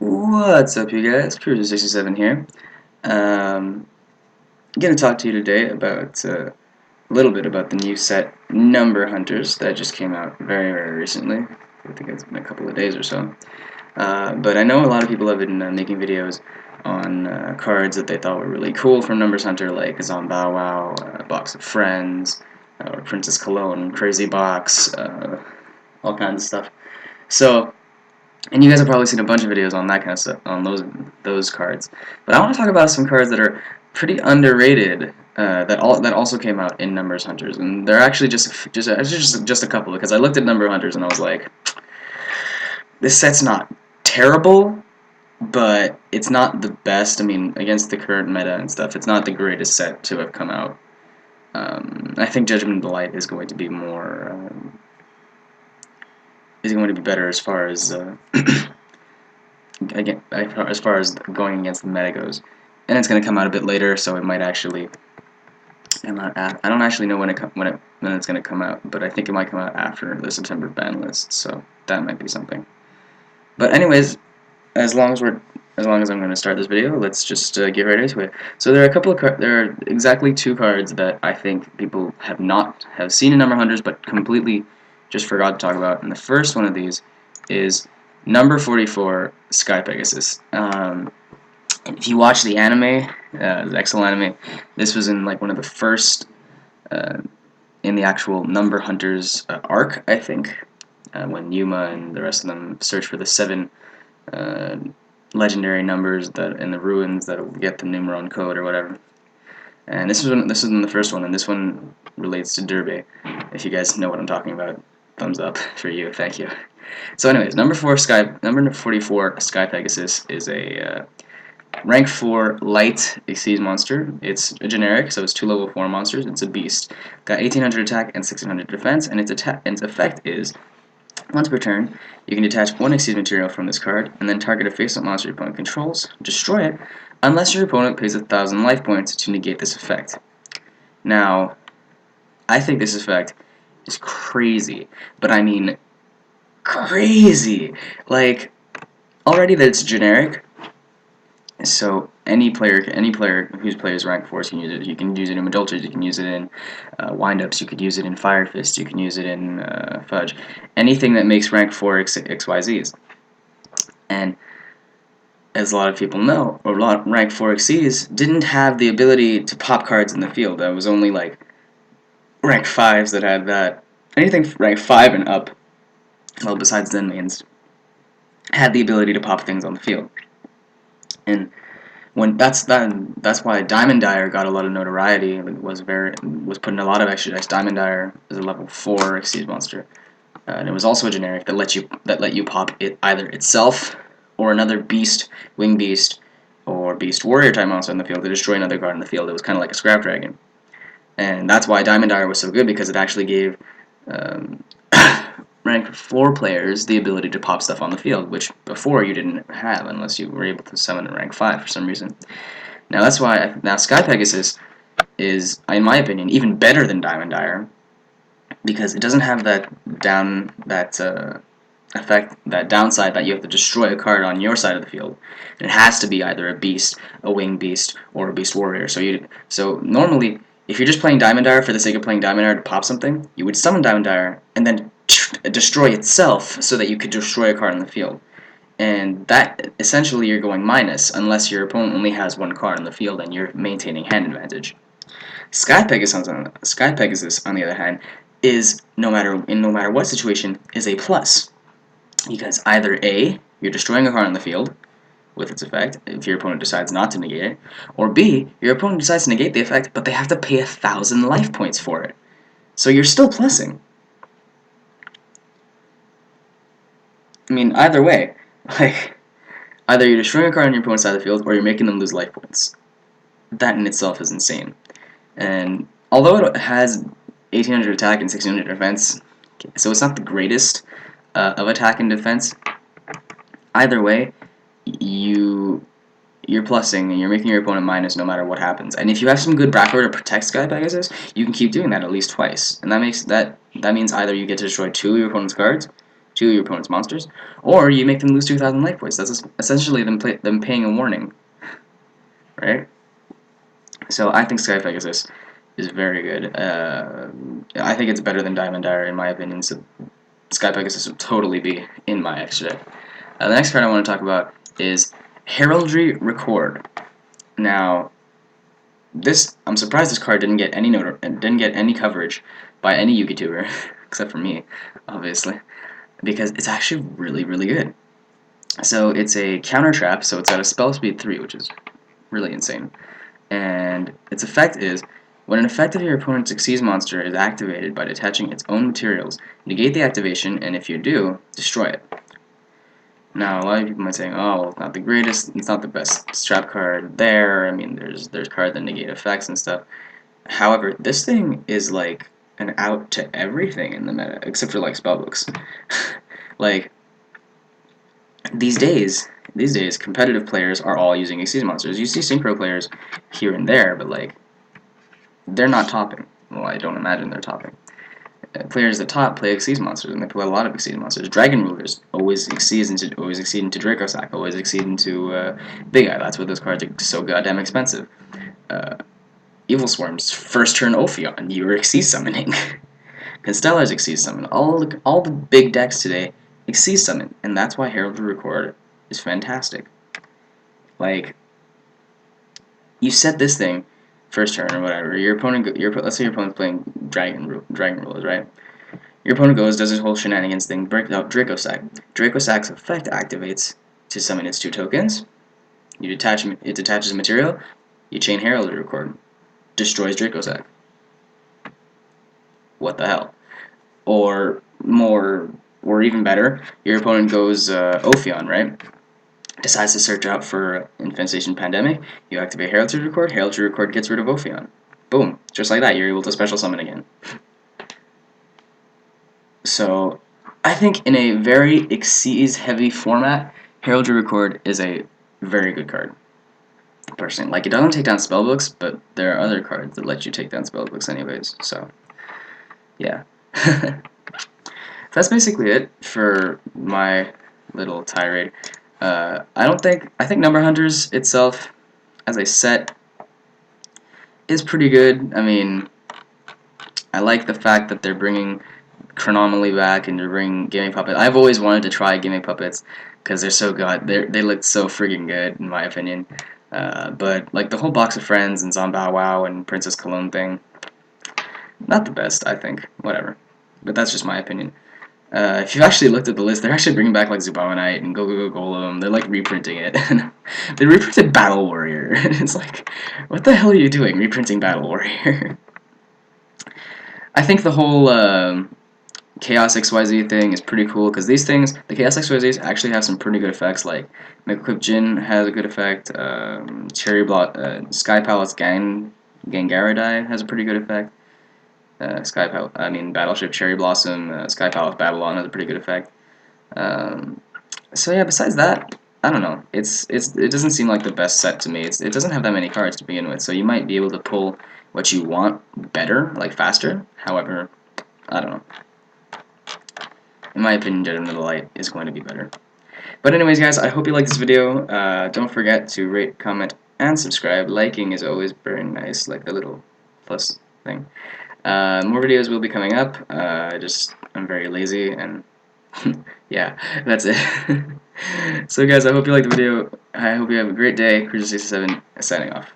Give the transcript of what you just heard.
What's up, you guys? Pegasus67 here. I'm gonna talk to you today about a little bit about the new set Number Hunters that just came out very recently. I think it's been a couple of days or so. But I know a lot of people have been making videos on cards that they thought were really cool from Numbers Hunter, like Zombow Wow, Box of Friends, or Princess Cologne, Crazy Box, all kinds of stuff. So. And you guys have probably seen a bunch of videos on that kind of stuff, on those cards. But I want to talk about some cards that are pretty underrated that also came out in Numbers Hunters, and they're actually just a couple, because I looked at Number Hunters and I was like, this set's not terrible, but it's not the best. I mean, against the current meta and stuff, it's not the greatest set to have come out. I think Judgment of the Light is going to be better as far as again, as far as going against the meta goes, and it's going to come out a bit later, so it might actually. I don't actually know when it's going to come out, but I think it might come out after the September ban list, so that might be something. But anyways, as long as I'm going to start this video, let's just get right into it. So there are exactly two cards that I think people have seen in Number Hunters, but completely just forgot to talk about. And the first one of these is number 44, Sky Pegasus. And if you watch the anime, the excellent anime, this was in like one of the first in the actual Number Hunters arc, I think, when Yuma and the rest of them search for the 7 legendary numbers that in the ruins that will get the Numeron code or whatever. And this was in the first one, and this one relates to Derby. If you guys know what I'm talking about, thumbs up for you, thank you. So anyways, number 44, Sky Pegasus is a rank 4 light Xyz monster. It's a generic, so it's 2 level 4 monsters. It's a beast. Got 1800 attack and 1600 defense, and its effect is, once per turn, you can detach 1 Xyz material from this card, and then target a face-up monster your opponent controls, destroy it, unless your opponent pays 1,000 life points to negate this effect. Now, I think this effect is crazy, but I mean crazy. Like, already that it's generic, so any player whose plays rank 4 can use it. You can use it in Adulterers, you can use it in Windups, you could use it in Fire Fist, you can use it in Fudge. Anything that makes rank 4 XYZs. And as a lot of people know, or a lot of rank 4 XYZs didn't have the ability to pop cards in the field. That was only like rank 5s that had that. Anything rank 5 and up, well, besides Zen mains, had the ability to pop things on the field. And when that's why Diamond Dyer got a lot of notoriety. It was put in a lot of extra decks. Diamond Dyer is a level 4 Xyz monster, and it was also a generic that let you pop it either itself or another beast, wing beast, or beast warrior type monster in the field to destroy another card in the field. It was kind of like a scrap dragon, and that's why Diamond Dyer was so good, because it actually gave rank 4 players the ability to pop stuff on the field, which before you didn't have unless you were able to summon a rank 5 for some reason. Now that's why now Sky Pegasus is, in my opinion, even better than Diamond Dyer, because it doesn't have that effect, that downside that you have to destroy a card on your side of the field. It has to be either a beast, a wing beast, or a beast warrior. So normally, if you're just playing Diamond Dyer for the sake of playing Diamond Dyer to pop something, you would summon Diamond Dyer and then destroy itself so that you could destroy a card in the field. And that, essentially, you're going minus unless your opponent only has 1 card in the field and you're maintaining hand advantage. Sky Pegasus, on the other hand, is no matter what situation, is a plus, because either A, you're destroying a card on the field with its effect if your opponent decides not to negate it, or B, your opponent decides to negate the effect, but they have to pay 1,000 life points for it. So you're still plussing. I mean, either way, like, either you're destroying a card on your opponent's side of the field, or you're making them lose life points. That in itself is insane. And although it has 1800 attack and 1600 defense, so it's not the greatest of attack and defense, either way, you're plussing and you're making your opponent minus no matter what happens. And if you have some good backcourt to protect Sky Pegasus, you can keep doing that at least twice. And that means either you get to destroy 2 of your opponent's cards, to your opponent's monsters, or you make them lose 2,000 life points. That's essentially them paying a warning, right? So I think Sky Pegasus is very good. I think it's better than Diamond Dire in my opinion, so Sky Pegasus would totally be in my extra deck. The next card I want to talk about is Heraldry Record. Now, I'm surprised this card didn't get any coverage by any YouTuber except for me, obviously, because it's actually really good. So it's a counter trap, so it's at a spell speed 3, which is really insane. And its effect is, when an effect of your opponent's Xyz monster is activated by detaching its own materials, negate the activation, and if you do, destroy it. Now, a lot of people might say, oh, well, it's not the greatest, it's not the best strap card there. I mean, there's cards that negate effects and stuff. However, this thing is like an out to everything in the meta, except for like spellbooks. Like, these days, competitive players are all using Xyz monsters. You see synchro players here and there, but like, they're not topping. Well, I don't imagine they're topping. Players that top play Xyz monsters, and they play a lot of Xyz monsters. Dragon Rulers always exceed into Draco Sack, always exceed into Big Eye. That's why those cards are so goddamn expensive. Evil Swarm's first turn Ophion, you're Xyz summoning. Constella's Xyz summon. All the big decks today Xyz summon, and that's why Heraldry Record is fantastic. Like, you set this thing first turn or whatever. Let's say your opponent's playing Dragon Rulers, right? Your opponent goes, does his whole shenanigans thing, breaks out Draco Sack. Draco Sack's effect activates to summon its 2 tokens. It detaches a material. You chain Heraldry Record, destroys Draco Sack. What the hell? Or even better, your opponent goes Ophion, right? Decides to search out for Infestation Pandemic. You activate Heraldry Record. Heraldry Record gets rid of Ophion. Boom! Just like that, you're able to special summon again. So, I think in a very Xyz heavy format, Heraldry Record is a very good card. Personally, like, it doesn't take down spellbooks, but there are other cards that let you take down spellbooks anyways. So, yeah. That's basically it for my little tirade. I think Number Hunters itself, as a set, is pretty good. I mean, I like the fact that they're bringing Chronomaly back and they're bringing Gaming Puppet. I've always wanted to try Gaming Puppets because they're so good. They look so friggin' good, in my opinion. But like the whole Box of Friends and Zombow Wow and Princess Cologne thing, not the best, I think. Whatever. But that's just my opinion. If you've actually looked at the list, they're actually bringing back like Zubamanite and Go Golem. They're like reprinting it. They reprinted Battle Warrior. It's like, what the hell are you doing, reprinting Battle Warrior? I think the whole Chaos XYZ thing is pretty cool because these things, the Chaos XYZs actually have some pretty good effects. Like Megaquip Jin has a good effect. Sky Palace Gangaradai has a pretty good effect. Battleship Cherry Blossom, Sky Palace Babylon has a pretty good effect. So yeah, besides that, I don't know. It doesn't seem like the best set to me. It doesn't have that many cards to begin with, so you might be able to pull what you want better, like faster. However, I don't know. In my opinion, Judgment of the Light is going to be better. But anyways, guys, I hope you liked this video. Don't forget to rate, comment, and subscribe. Liking is always very nice, like the little plus thing. More videos will be coming up. I'm very lazy, and yeah, that's it. So guys, I hope you liked the video. I hope you have a great day. Cruiser67 signing off.